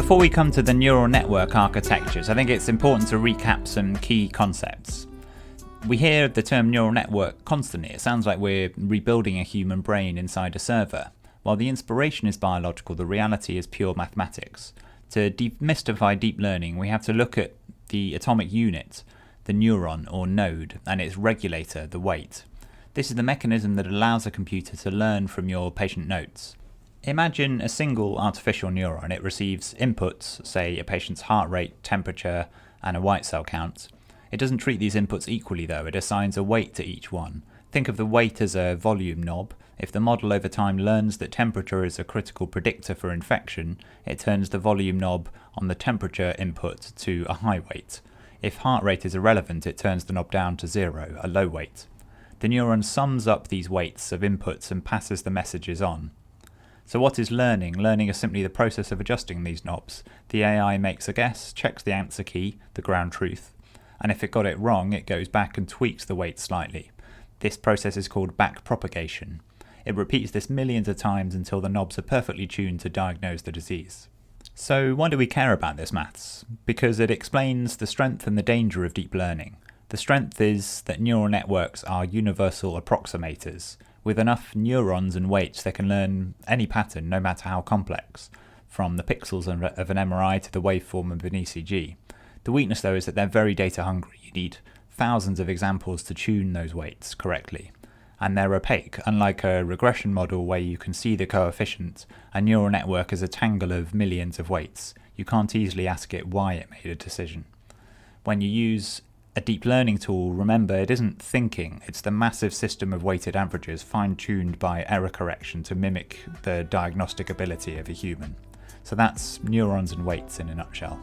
Before we come to the neural network architectures, I think it's important to recap some key concepts. We hear the term neural network constantly. It sounds like we're rebuilding a human brain inside a server. While the inspiration is biological, the reality is pure mathematics. To demystify deep learning, we have to look at the atomic unit, the neuron or node, and its regulator, the weight. This is the mechanism that allows a computer to learn from your patient notes. Imagine a single artificial neuron. It receives inputs, say a patient's heart rate, temperature, and a white cell count. It doesn't treat these inputs equally though, it assigns a weight to each one. Think of the weight as a volume knob. If the model over time learns that temperature is a critical predictor for infection, it turns the volume knob on the temperature input to a high weight. If heart rate is irrelevant, it turns the knob down to 0, a low weight. The neuron sums up these weights of inputs and passes the messages on. So what is learning? Learning is simply the process of adjusting these knobs. The AI makes a guess, checks the answer key, the ground truth, and if it got it wrong, it goes back and tweaks the weight slightly. This process is called backpropagation. It repeats this millions of times until the knobs are perfectly tuned to diagnose the disease. So why do we care about this maths? Because it explains the strength and the danger of deep learning. The strength is that neural networks are universal approximators. With enough neurons and weights, they can learn any pattern, no matter how complex, from the pixels of an MRI to the waveform of an ECG. The weakness, though, is that they're very data hungry. You need thousands of examples to tune those weights correctly. And they're opaque. Unlike a regression model where you can see the coefficient, a neural network is a tangle of millions of weights. You can't easily ask it why it made a decision. When you use a deep learning tool, remember, it isn't thinking, it's the massive system of weighted averages fine-tuned by error correction to mimic the diagnostic ability of a human. So that's neurons and weights in a nutshell.